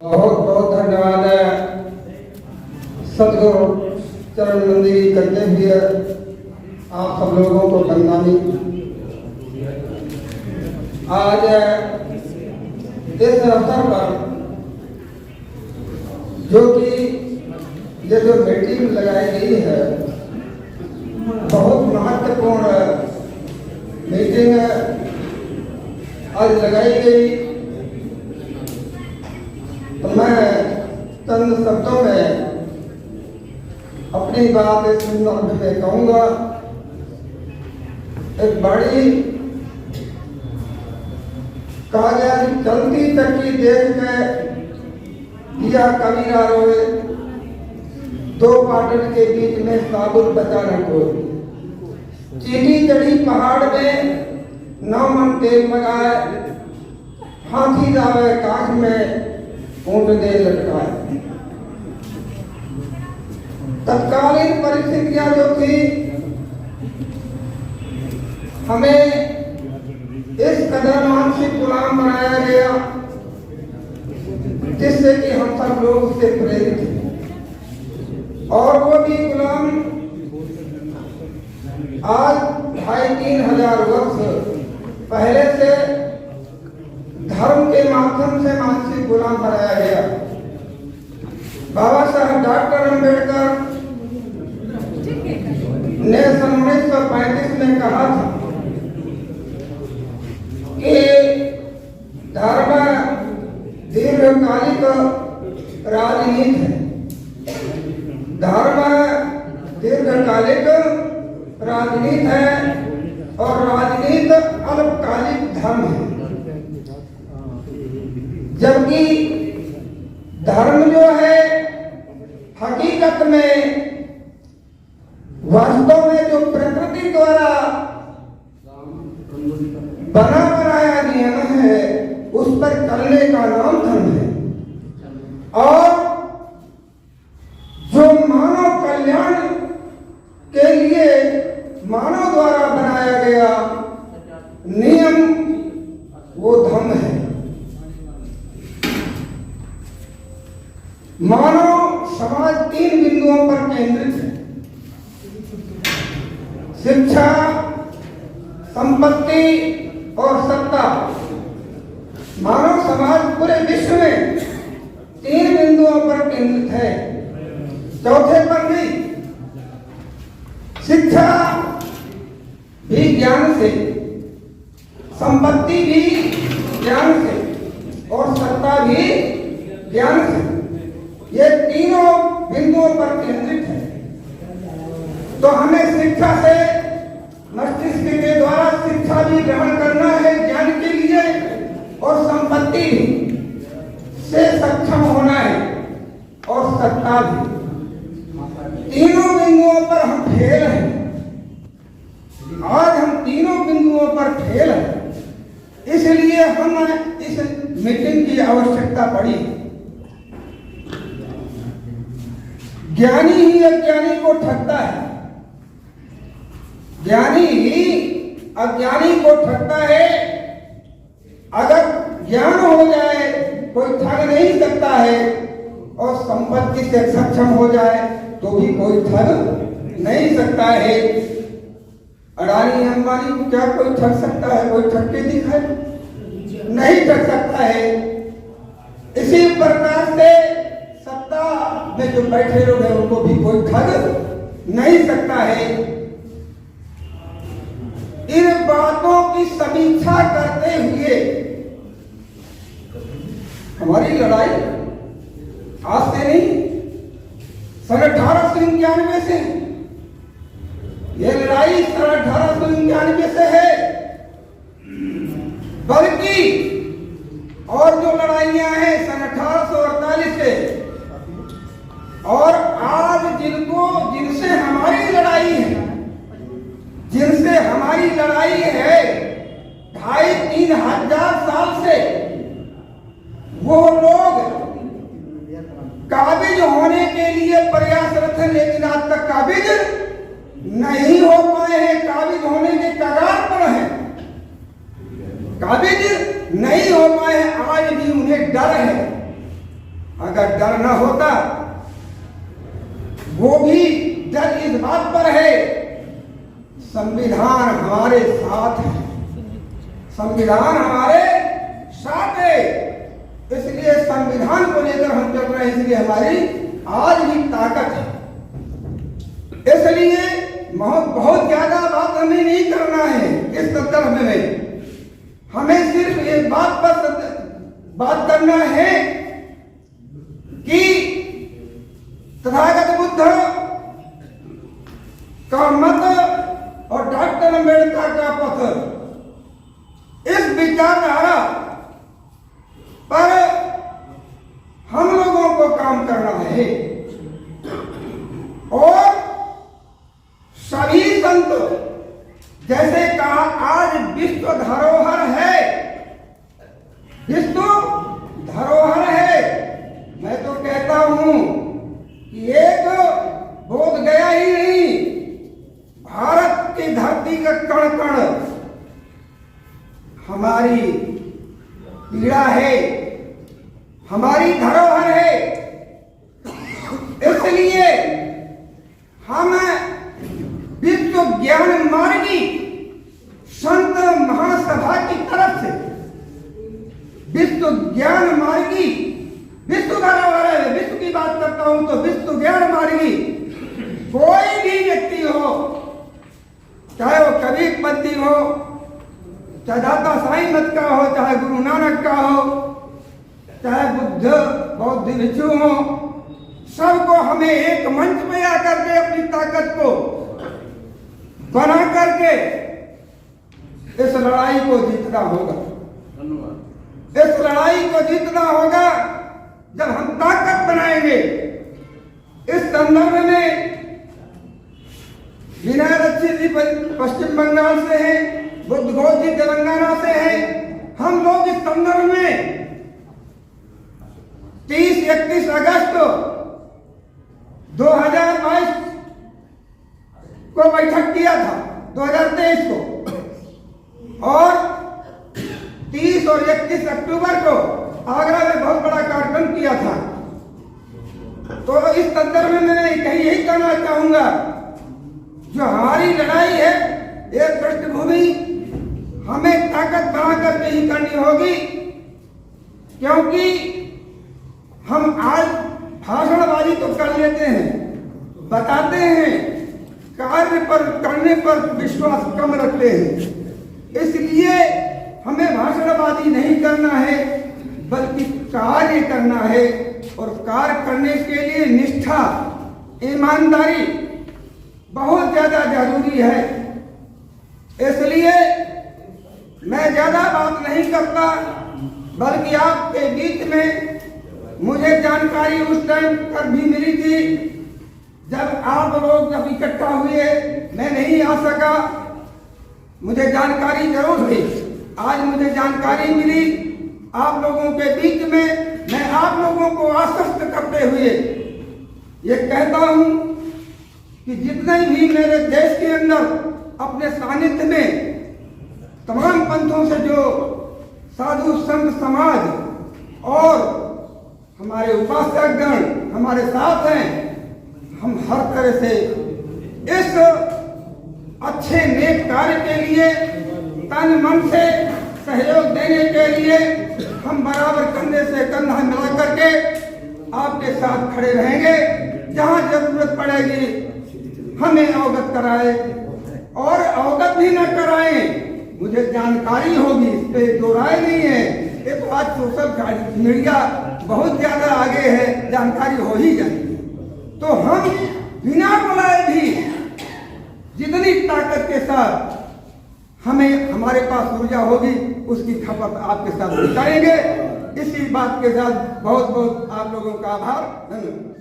बहुत बहुत धन्यवाद है सदगुरु चरण मंदिर करते हुए आप सब लोगों को बंदानी। आज इस अवसर पर जो कि ये जो मीटिंग लगाई गई है बहुत महत्वपूर्ण मीटिंग आज लगाई गई, तो मैं चंद शब्दों में अपनी बात इस संदर्भ में कहूँगा। एक बड़ी कहा गया कि चलती चक्की देख के दिया कबीरा रोए, दो पाटन के बीच में साबुत बचा न कोई। चीटी चढ़ी पहाड़ में 9 मन तेल लगाए, हाथी जावे काख में ऊंट दे लटकाए। तत्कालीन परिस्थितियां जो थी हमें इस कदर मानसिक गुलाम बनाया गया जिससे कि हम सब लोग उससे प्रेरित थे, और वो भी गुलाम आज 2500-3000 वर्ष पहले से धर्म के माध्यम से मानसिक गुलाम बनाया गया। बाबा साहब डॉक्टर अंबेडकर ने सन 1935 में कहा था कि धर्म दीर्घकालिक राजनीति है, धर्म दीर्घकालिक राजनीति है और राजनीति अल्पकालिक धर्म है। जबकि धर्म जो है हकीकत में वास्तव में जो प्रकृति द्वारा बना बनाया नियम है उस पर चलने का नाम धर्म है, और जो मानव कल्याण के लिए मानव द्वारा बनाया गया नियम वो धर्म है। मानव समाज 3 बिंदुओं पर केंद्रित है: शिक्षा, संपत्ति और सत्ता। मानव समाज पूरे विश्व में 3 बिंदुओं पर केंद्रित है, चौथे पर नहीं। शिक्षा भी ज्ञान से, संपत्ति भी ज्ञान से और सत्ता भी ज्ञान से, ये तीनों बिंदुओं पर केंद्रित है। तो हमें शिक्षा से मस्तिष्क के द्वारा शिक्षा भी ग्रहण करना है ज्ञान के लिए, और संपत्ति भी से सक्षम होना है और सत्ता भी। तीनों बिंदुओं पर हम फेल हैं। आज हम तीनों बिंदुओं पर फेल हैं, इसलिए हम इस मीटिंग की आवश्यकता पड़ी। ज्ञानी ही अज्ञानी को ठगता है, ज्ञानी ही अज्ञानी को ठगता है। अगर ज्ञान हो जाए कोई ठग नहीं सकता है, और संपत्ति से सक्षम हो जाए तो भी कोई ठग नहीं सकता है। अडानी अंबानी को क्या कोई ठग सकता है? कोई ठग के दिखाए? नहीं ठग सकता है। इसी प्रकार से सत्ता में जो बैठे लोग हैं उनको भी कोई ठग नहीं सकता है। इन बातों की समीक्षा करते हुए हमारी लड़ाई आज से नहीं, सन 1891 से, यह लड़ाई सन 1891 से है। बल्कि और जो लड़ाइयां हैं सन 1848 से, और आज जिनसे हमारी लड़ाई है, जिनसे हमारी लड़ाई है 2500-3000 हजार साल से, वो लोग काबिज होने के लिए प्रयासरत हैं, लेकिन आज तक काबिज नहीं हो पाए हैं, काबिज होने के कगार पर हैं, काबिज नहीं हो पाए हैं। आज भी उन्हें डर है अगर डर न होता, वो भी डर इस बात पर है संविधान हमारे साथ है, संविधान हमारे साथ है, इसलिए संविधान को लेकर हम चल रहे हैं, इसलिए हमारी आज भी ताकत है। इसलिए बहुत ज्यादा बात हमें नहीं करना है इस संदर्भ में, हमें सिर्फ एक बात पर बात करना है कि तथागत बुद्ध का मत और डॉक्टर अम्बेडकर का पथ, इस विचारधारा पर हम लोगों को काम करना है और सभी संत, जैसे कहा आज विश्व धरोहर है, विश्व धरोहर है, मैं तो कहता हूं कि एक बोध गया ही नहीं, भारत की धरती का कण कण हमारी पीड़ा है, हमारी धरोहर है। इसलिए हम विश्व ज्ञान मार्गी संत महासभा की तरफ से विश्व ज्ञान मार्गी, विश्व धरोहर है, विश्व की बात करता हूं तो विश्व ज्ञान मार्गी कोई भी व्यक्ति हो, चाहे वो कबीरपंथी हो, चाहे दाता साईं मत का हो, चाहे गुरु नानक का हो, चाहे बुद्ध बौद्ध भिक्षु हो, सबको हमें एक मंच पे आकर के अपनी ताकत को बना करके इस लड़ाई को जीतना होगा। इस लड़ाई को जीतना होगा जब हम ताकत बनाएंगे। इस संदर्भ में विनय रक्षित जी पश्चिम बंगाल से हैं, बुद्ध घोष जी तेलंगाना से हैं। हम लोग इस संदर्भ में 30-31 अगस्त 2022 को बैठक किया था, 2023 को, और 30 और 31 अक्टूबर को आगरा में बहुत बड़ा कार्यक्रम किया था। तो इस संदर्भ में मैं यही कहना चाहूंगा, जो हमारी लड़ाई है एक पृष्ठभूमि हमें ताकत बना करके ही करनी होगी, क्योंकि हम आज भाषणबाजी तो कर लेते हैं, बताते हैं, कार्य पर करने पर विश्वास कम रखते हैं। इसलिए हमें भाषणबाजी नहीं करना है, बल्कि कार्य करना है, और कार्य करने के लिए निष्ठा, ईमानदारी बहुत ज्यादा जरूरी है। इसलिए मैं ज्यादा बात नहीं करता, बल्कि आपके बीच में मुझे जानकारी उस टाइम पर भी मिली थी जब आप लोग जब इकट्ठा हुए, मैं नहीं आ सका, मुझे जानकारी जरूर थी। आज मुझे जानकारी मिली आप लोगों के बीच में, मैं आप लोगों को आश्वस्त करते हुए ये कहता हूं कि जितने भी मेरे देश के अंदर अपने सानिध्य में तमाम पंथों से जो साधु संत समाज और हमारे उपासक गण हमारे साथ हैं, हम हर तरह से इस अच्छे नेक कार्य के लिए तन मन से सहयोग देने के लिए हम बराबर कंधे से कंधा मिला करके आपके साथ खड़े रहेंगे। जहां जरूरत पड़ेगी हमें अवगत कराए, और अवगत भी न कराएं, मुझे जानकारी होगी, इस पे दो राय नहीं है। ये तो आज सोशल मीडिया बहुत ज्यादा आगे है, जानकारी हो ही जाएगी। तो हम बिना बुलाए भी जितनी ताकत के साथ हमें हमारे पास ऊर्जा होगी, उसकी खपत आपके साथ करेंगे। इसी बात के साथ बहुत बहुत आप लोगों का आभार, धन्यवाद।